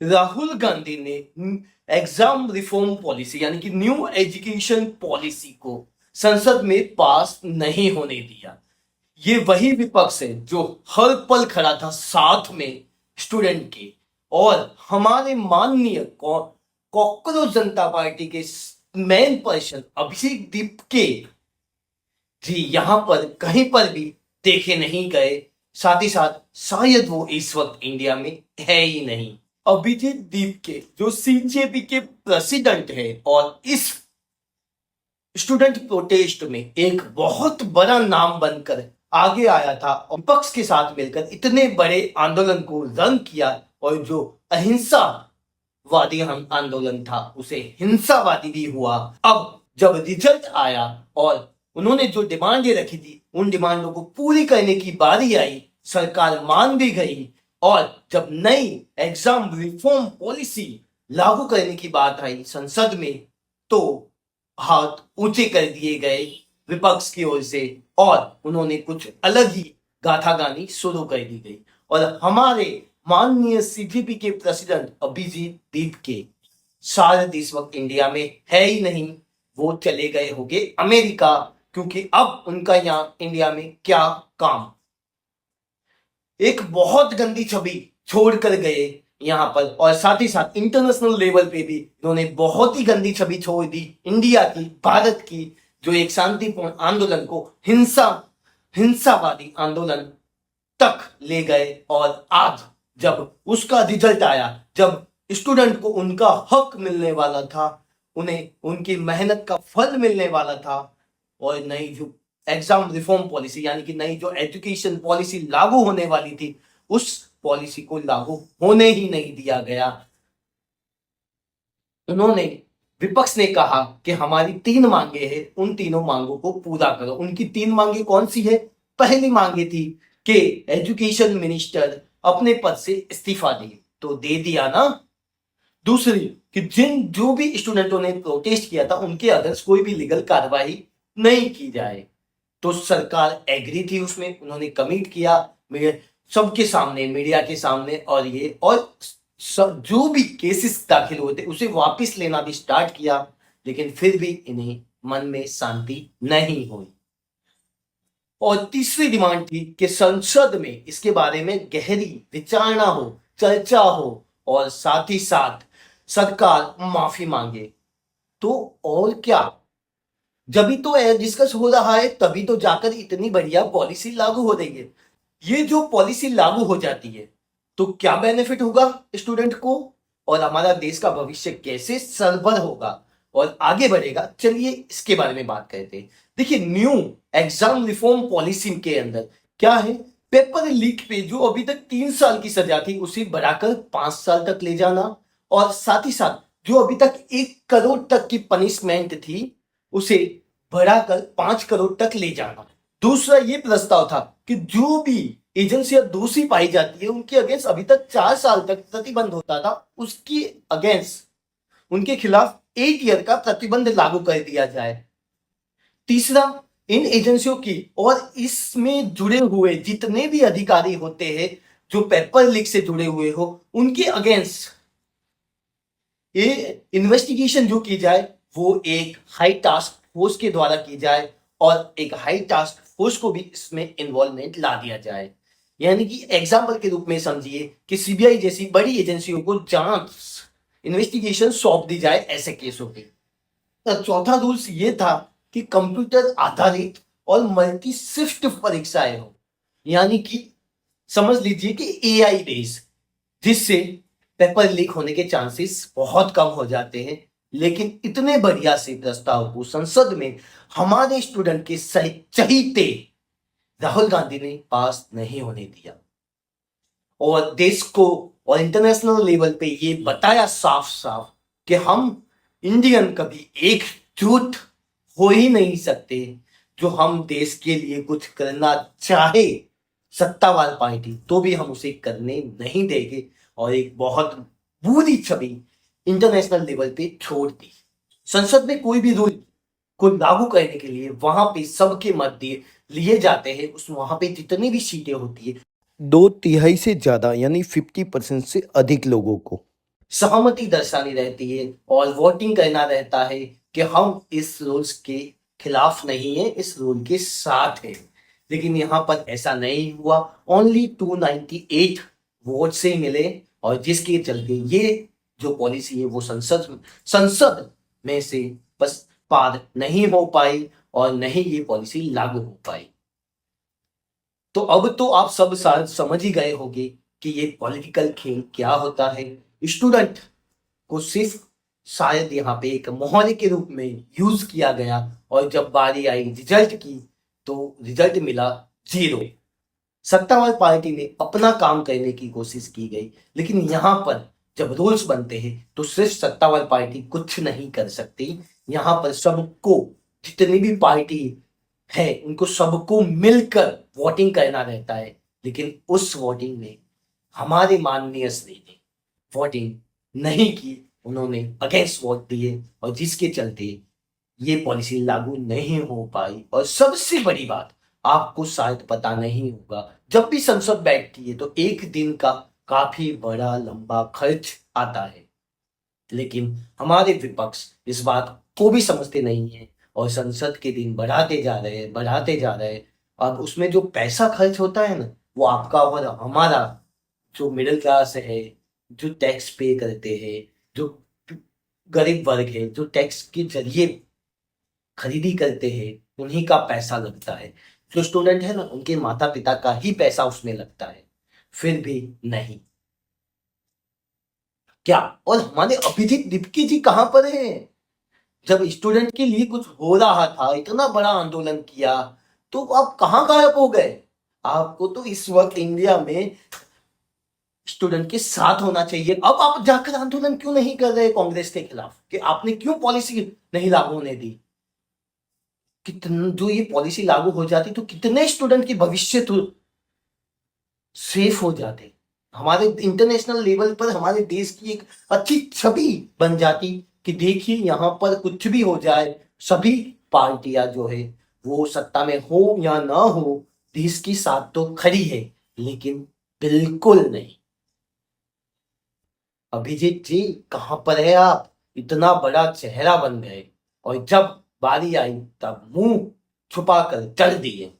राहुल गांधी ने exam reform policy यानी कि न्यू एजुकेशन पॉलिसी को संसद में पास नहीं होने दिया। ये वही विपक्ष है जो हर पल खड़ा था साथ में स्टूडेंट के, और हमारे माननीय कॉकरोच जनता पार्टी के मेन पर्सन अभिषेक दीपके जी यहाँ पर कहीं पर भी देखे नहीं गए। साथ ही साथ शायद वो इस वक्त इंडिया में है ही नहीं। अभिजीत दीपके जो सीजेपी के प्रेसिडेंट है और इस स्टूडेंट प्रोटेस्ट में एक बहुत बड़ा नाम बनकर आगे आया था और विपक्ष के साथ मिलकर इतने बड़े आंदोलन को रन किया, और जो अहिंसावादी आंदोलन था उसे हिंसावादी भी हुआ। अब जब रिजल्ट आया और उन्होंने जो डिमांडें रखी थी उन डिमांडों को पूरी करने की बारी आई, सरकार मान भी गई, और जब नई एग्जाम रिफॉर्म पॉलिसी लागू करने की बात आई संसद में तो हाथ ऊंचे कर दिए गए विपक्ष की ओर से और उन्होंने कुछ अलग ही गाथा गानी शुरू कर दी गई। और हमारे माननीय सीजेपी के प्रेसिडेंट अभिजीत दीपके शायद इस वक्त इंडिया में है ही नहीं, वो चले गए होंगे अमेरिका, क्योंकि अब उनका यहाँ इंडिया में क्या काम। एक बहुत गंदी छवि छोड़कर गए यहाँ पर, और साथ ही साथ इंटरनेशनल लेवल पे भी इन्होंने बहुत ही गंदी छवि छोड़ दी इंडिया की, भारत की, जो एक शांतिपूर्ण आंदोलन को हिंसावादी आंदोलन तक ले गए। और आज जब उसका रिजल्ट आया, जब स्टूडेंट को उनका हक मिलने वाला था, उन्हें उनकी मेहनत का फल मिलने वाला था, और नई जो एग्जाम रिफॉर्म पॉलिसी यानी कि नई जो एजुकेशन पॉलिसी लागू होने वाली थी उस पॉलिसी को लागू होने ही नहीं दिया गया। उन्होंने विपक्ष ने कहा कि हमारी 3 मांगे हैं, उन तीनों मांगों को पूरा करो। उनकी 3 मांगे कौन सी है? पहली मांगे थी कि एजुकेशन मिनिस्टर अपने पद से इस्तीफा दे, तो दे दिया ना। दूसरी कि जो भी स्टूडेंटों ने प्रोटेस्ट किया था उनके अगेंस्ट कोई भी लीगल कार्रवाई नहीं की जाए, तो सरकार एग्री थी उसमें, उन्होंने कमिट किया सबके सामने, मीडिया के सामने, और जो भी केसेस दाखिल हुए थे उसे वापस लेना भी स्टार्ट किया, लेकिन फिर भी इन्हें मन में शांति नहीं हुई। और तीसरी डिमांड थी कि संसद में इसके बारे में गहरी विचारणा हो, चर्चा हो, और साथ ही साथ सरकार माफी मांगे। तो और क्या, जब भी तो डिस्कस हो रहा है तभी तो जाकर इतनी बढ़िया पॉलिसी लागू हो रही है। ये जो पॉलिसी लागू हो जाती है तो क्या बेनिफिट होगा स्टूडेंट को, और हमारा देश का भविष्य कैसे सरबर होगा और आगे बढ़ेगा, चलिए इसके बारे में बात करते हैं। देखिए, न्यू एग्जाम रिफॉर्म पॉलिसी के अंदर क्या है, पेपर लीक पे जो अभी तक 3 साल की सजा थी उसे बढ़ाकर 5 साल तक ले जाना, और साथ ही साथ जो अभी तक 1 करोड़ तक की पनिशमेंट थी उसे बढ़ाकर 5 करोड़ तक ले जाना। दूसरा ये प्रस्ताव था कि जो भी एजेंसियां दोषी पाई जाती है उनके अगेंस्ट अभी तक 4 साल तक प्रतिबंध होता था, उसकी अगेंस्ट उनके खिलाफ 8 ईयर का प्रतिबंध लागू कर दिया जाए। तीसरा, इन एजेंसियों की और इसमें जुड़े हुए जितने भी अधिकारी होते हैं जो पेपर लीक से जुड़े हुए हो उनके अगेंस्ट ये इन्वेस्टिगेशन जो की जाए वो एक हाई टास्क फोर्स के द्वारा की जाए, और एक हाई टास्क फोर्स को भी इसमें इन्वॉल्वमेंट ला दिया जाए। यानी कि एग्जाम्पल के रूप में समझिए कि सीबीआई जैसी बड़ी एजेंसियों को जांच इन्वेस्टिगेशन सौंप दी जाए ऐसे केसों की। तो चौथा रूल्स ये था कि कंप्यूटर आधारित और मल्टी शिफ्ट परीक्षाएं हो, यानी कि समझ लीजिए कि एआई बेस्ड, जिससे पेपर लीक होने के चांसेस बहुत कम हो जाते हैं। लेकिन इतने बढ़िया से प्रस्ताव को संसद में हमारे स्टूडेंट के चहीते राहुल गांधी ने पास नहीं होने दिया, और देश को और इंटरनेशनल लेवल पे ये बताया साफ साफ कि हम इंडियन कभी एकजुट हो ही नहीं सकते। जो हम देश के लिए कुछ करना चाहे सत्तावार पार्टी तो भी हम उसे करने नहीं देंगे, और एक बहुत बुरी छवि इंटरनेशनल लेवल पे छोड़ दी। संसद में कोई भी रूल को लागू करने के लिए वहां पे सबके मत लिए जाते हैं, उस वहां पे जितनी भी सीटें होती है 2/3 से ज्यादा यानी 50% से अधिक लोगों को सहमति दर्शानी रहती है और वोटिंग करना रहता है कि हम इस रूल्स के खिलाफ नहीं है, इस रूल के साथ है। लेकिन यहाँ पर ऐसा नहीं हुआ, ओनली 298 वोट से मिले और जिसके चलते ये जो पॉलिसी है वो संसद में से बस पार नहीं हो पाई और नहीं ये पॉलिसी लागू हो पाई। तो अब तो आप सब शायद समझ ही गए होंगे कि ये पॉलिटिकल खेल क्या होता है। स्टूडेंट को सिर्फ शायद यहाँ पे एक मोहरे के रूप में यूज किया गया और जब बारी आई रिजल्ट की तो रिजल्ट मिला 0। सत्तावार पार्टी ने अपना काम करने की कोशिश की गई, लेकिन यहाँ पर जब रूल्स बनते हैं तो सिर्फ सत्तावार पार्टी कुछ नहीं कर सकती। यहाँ पर सबको, जितनी भी पार्टी है उनको सबको मिलकर वोटिंग करना रहता है। लेकिन उस वोटिंग में हमारे माननीय श्री ने वोटिंग नहीं की, उन्होंने अगेंस्ट वोट दिए और जिसके चलते ये पॉलिसी लागू नहीं हो पाई। और सबसे बड़ी बात, आपको शायद पता नहीं होगा, जब भी संसद बैठती है तो एक दिन का काफी बड़ा लंबा खर्च आता है, लेकिन हमारे विपक्ष इस बात को भी समझते नहीं है और संसद के दिन बढ़ाते जा रहे हैं, बढ़ाते जा रहे हैं। और उसमें जो पैसा खर्च होता है ना, वो आपका और हमारा जो मिडिल क्लास है, जो टैक्स पे करते हैं, जो गरीब वर्ग है, जो टैक्स के जरिए खरीदी करते हैं, उन्हीं का पैसा लगता है। जो स्टूडेंट है ना, उनके माता पिता का ही पैसा उसमें लगता है, फिर भी नहीं। क्या और हमारे अभिजीत दीपकी जी कहां पर है? जब स्टूडेंट के लिए कुछ हो रहा था, इतना बड़ा आंदोलन किया, तो आप कहां गायब हो गए? आपको तो इस वक्त इंडिया में स्टूडेंट के साथ होना चाहिए। अब आप जाकर आंदोलन क्यों नहीं कर रहे कांग्रेस के खिलाफ कि आपने क्यों पॉलिसी नहीं लागू होने दी? कितने जो ये पॉलिसी लागू हो जाती तो कितने स्टूडेंट के भविष्य तो सेफ हो जाते, हमारे इंटरनेशनल लेवल पर हमारे देश की एक अच्छी छवि बन जाती कि देखिए यहाँ पर कुछ भी हो जाए, सभी पार्टियां जो है वो सत्ता में हो या ना हो, देश की साथ तो खड़ी है। लेकिन बिल्कुल नहीं। अभिजीत जी कहां पर है आप? इतना बड़ा चेहरा बन गए और जब बारी आई तब मुंह छुपा कर चल दिए।